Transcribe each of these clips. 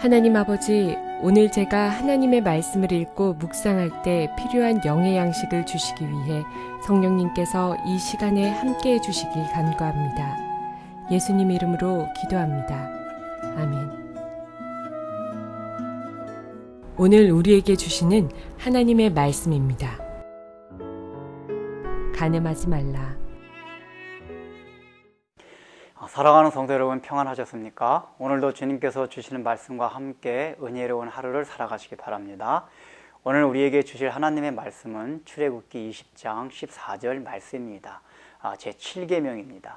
하나님 아버지, 오늘 제가 하나님의 말씀을 읽고 묵상할 때 필요한 영의 양식을 주시기 위해 성령님께서 이 시간에 함께해 주시길 간구합니다. 예수님 이름으로 기도합니다. 아멘. 오늘 우리에게 주시는 하나님의 말씀입니다. 간음하지 말라. 사랑하는 성도 여러분, 평안하셨습니까? 오늘도 주님께서 주시는 말씀과 함께 은혜로운 하루를 살아가시기 바랍니다. 오늘 우리에게 주실 하나님의 말씀은 출애굽기 20장 14절 말씀입니다. 제 7계명입니다.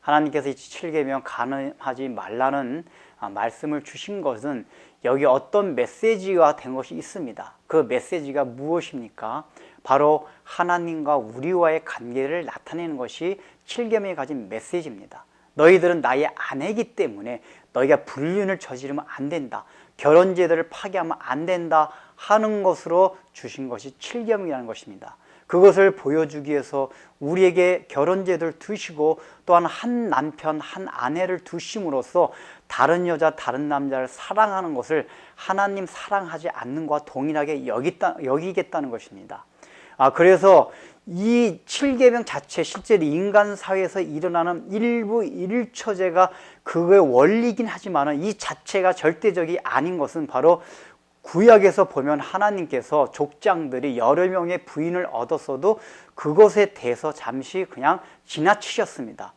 하나님께서 이 7계명 간음하지 말라는 말씀을 주신 것은 여기 어떤 메시지가 된 것이 있습니다. 그 메시지가 무엇입니까? 바로 하나님과 우리와의 관계를 나타내는 것이 7계명이 가진 메시지입니다. 너희들은 나의 아내이기 때문에 너희가 불륜을 저지르면 안 된다, 결혼 제도를 파괴하면 안 된다 하는 것으로 주신 것이 7계명이라는 것입니다. 그것을 보여주기 위해서 우리에게 결혼 제도를 두시고 또한 한 남편 한 아내를 두심으로써 다른 여자 다른 남자를 사랑하는 것을 하나님 사랑하지 않는 것과 동일하게 여기겠다는 것입니다. 그래서 이 7계명 자체, 실제로 인간 사회에서 일어나는 일부 일처제가 그거의 원리이긴 하지만 이 자체가 절대적이 아닌 것은 바로 구약에서 보면 하나님께서 족장들이 여러 명의 부인을 얻었어도 그것에 대해서 잠시 그냥 지나치셨습니다.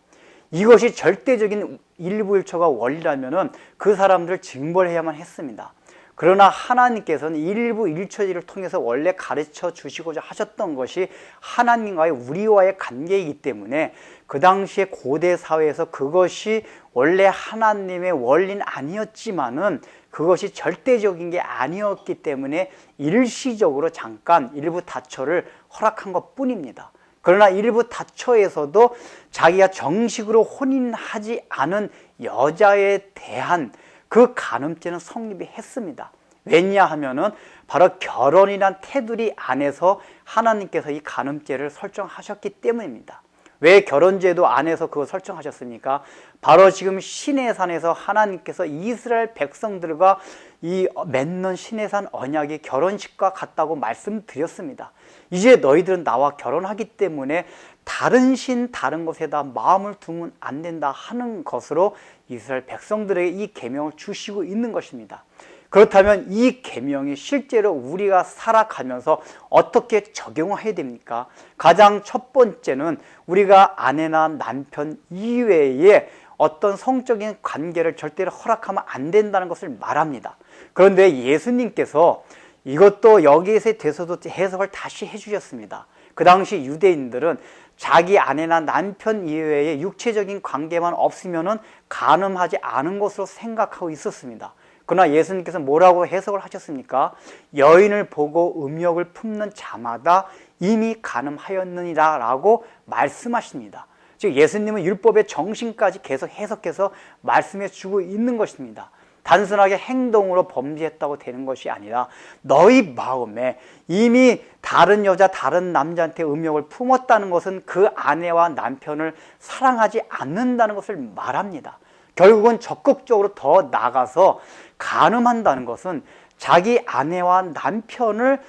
이것이 절대적인 일부 일처가 원리라면 그 사람들을 징벌해야만 했습니다. 그러나 하나님께서는 일부 일처지를 통해서 원래 가르쳐 주시고자 하셨던 것이 하나님과의 우리와의 관계이기 때문에 그 당시에 고대 사회에서 그것이 원래 하나님의 원리는 아니었지만은 그것이 절대적인 게 아니었기 때문에 일시적으로 잠깐 일부 다처를 허락한 것 뿐입니다. 그러나 일부 다처에서도 자기가 정식으로 혼인하지 않은 여자에 대한 그 간음죄는 성립이 했습니다. 왜냐하면은 바로 결혼이란 테두리 안에서 하나님께서 이 간음죄를 설정하셨기 때문입니다. 왜 결혼제도 안에서 그거 설정하셨습니까? 바로 지금 시내산에서 하나님께서 이스라엘 백성들과 이 맺는 시내산 언약이 결혼식과 같다고 말씀드렸습니다. 이제 너희들은 나와 결혼하기 때문에 다른 신 다른 것에다 마음을 두면 안 된다 하는 것으로 이스라엘 백성들에게 이 계명을 주시고 있는 것입니다. 그렇다면 이 계명이 실제로 우리가 살아가면서 어떻게 적용해야 됩니까? 가장 첫 번째는 우리가 아내나 남편 이외에 어떤 성적인 관계를 절대로 허락하면 안 된다는 것을 말합니다. 그런데 예수님께서 이것도 여기에 대해서도 해석을 다시 해주셨습니다. 그 당시 유대인들은 자기 아내나 남편 이외에 육체적인 관계만 없으면은 간음하지 않은 것으로 생각하고 있었습니다. 그러나 예수님께서 뭐라고 해석을 하셨습니까? 여인을 보고 음욕을 품는 자마다 이미 간음하였느니라 라고 말씀하십니다. 즉 예수님은 율법의 정신까지 계속 해석해서 말씀해 주고 있는 것입니다. 단순하게 행동으로 범죄했다고 되는 것이 아니라 너희 마음에 이미 다른 여자 다른 남자한테 음욕을 품었다는 것은 그 아내와 남편을 사랑하지 않는다는 것을 말합니다. 결국은 적극적으로 더 나가서 간음한다는 것은 자기 아내와 남편을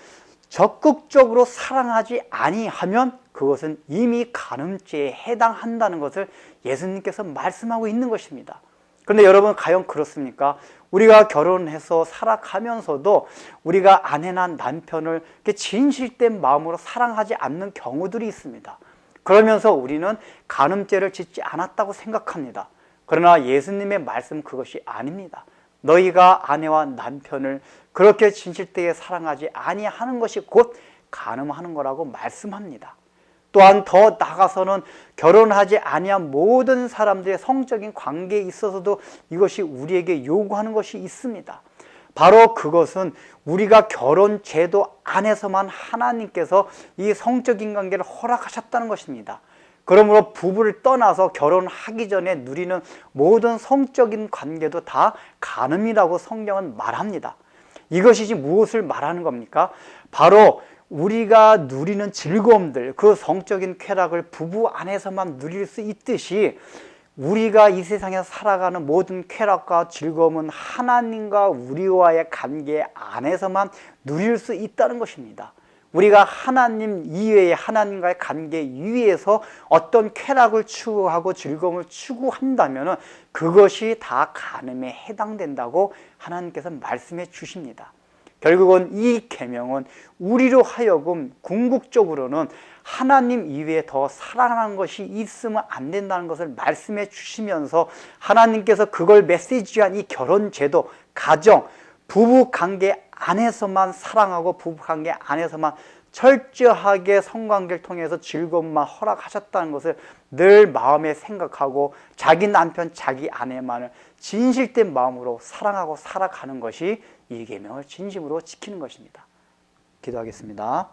적극적으로 사랑하지 아니하면 그것은 이미 간음죄에 해당한다는 것을 예수님께서 말씀하고 있는 것입니다. 그런데 여러분, 과연 그렇습니까? 우리가 결혼해서 살아가면서도 우리가 아내나 남편을 진실된 마음으로 사랑하지 않는 경우들이 있습니다. 그러면서 우리는 간음죄를 짓지 않았다고 생각합니다. 그러나 예수님의 말씀 그것이 아닙니다. 너희가 아내와 남편을 그렇게 진실되게 사랑하지 아니하는 것이 곧 간음하는 거라고 말씀합니다. 또한 더 나아가서는 결혼하지 아니한 모든 사람들의 성적인 관계에 있어서도 이것이 우리에게 요구하는 것이 있습니다. 바로 그것은 우리가 결혼 제도 안에서만 하나님께서 이 성적인 관계를 허락하셨다는 것입니다. 그러므로 부부를 떠나서 결혼하기 전에 누리는 모든 성적인 관계도 다 간음이라고 성경은 말합니다. 이것이 지금 무엇을 말하는 겁니까? 바로 우리가 누리는 즐거움들, 그 성적인 쾌락을 부부 안에서만 누릴 수 있듯이 우리가 이 세상에서 살아가는 모든 쾌락과 즐거움은 하나님과 우리와의 관계 안에서만 누릴 수 있다는 것입니다. 우리가 하나님 이외에 하나님과의 관계 이외에서 어떤 쾌락을 추구하고 즐거움을 추구한다면 그것이 다 간음에 해당된다고 하나님께서 말씀해 주십니다. 결국은 이 계명은 우리로 하여금 궁극적으로는 하나님 이외에 더 사랑하는 것이 있으면 안 된다는 것을 말씀해 주시면서 하나님께서 그걸 메시지한 이 결혼 제도, 가정, 부부 관계 안에서만 사랑하고 부부 관계 안에서만 철저하게 성관계를 통해서 즐거움만 허락하셨다는 것을 늘 마음에 생각하고 자기 남편, 자기 아내만을 진실된 마음으로 사랑하고 살아가는 것이 이 계명을 진심으로 지키는 것입니다. 기도하겠습니다.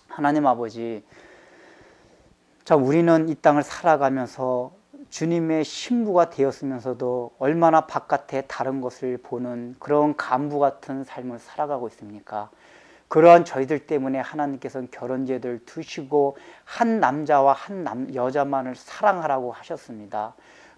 하나님 아버지, 자, 우리는 이 땅을 살아가면서 주님의 신부가 되었으면서도 얼마나 바깥에 다른 것을 보는 그런 간부 같은 삶을 살아가고 있습니까? 그러한 저희들 때문에 하나님께서는 결혼제도를 두시고 한 남자와 한 여자만을 사랑하라고 하셨습니다.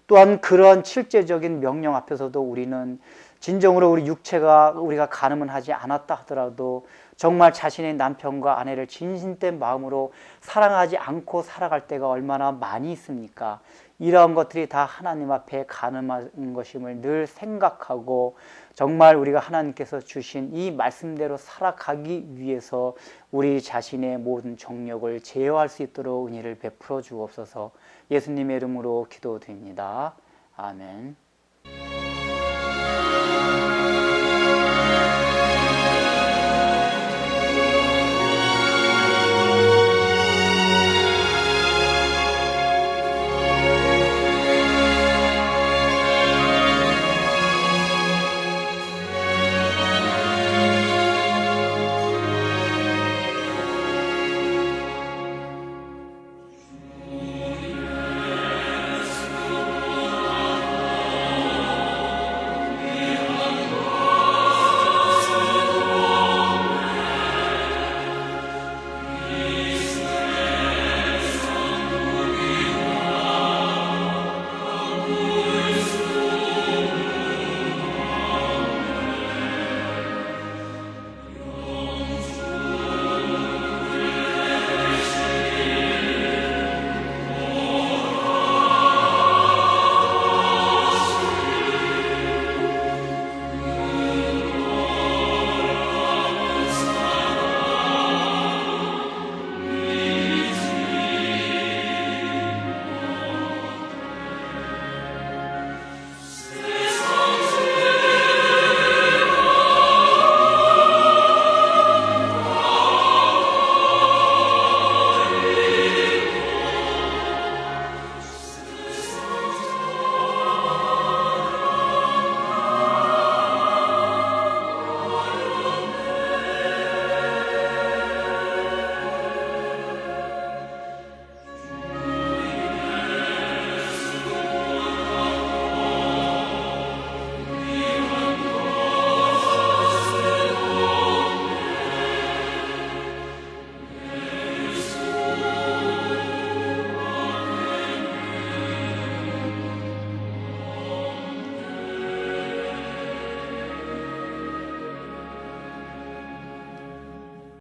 또한 그런 실제적인 명령 앞에서도 우리는 진정으로 우리 육체가 우리가 간음은 하지 않았다 하더라도 정말 자신의 남편과 아내를 진심된 마음으로 사랑하지 않고 살아갈 때가 얼마나 많이 있습니까? 이러한 것들이 다 하나님 앞에 간음한 것임을 늘 생각하고 정말 우리가 하나님께서 주신 이 말씀대로 살아가기 위해서 우리 자신의 모든 정욕을 제어할 수 있도록 은혜를 베풀어 주옵소서. 예수님의 이름으로 기도드립니다. 아멘.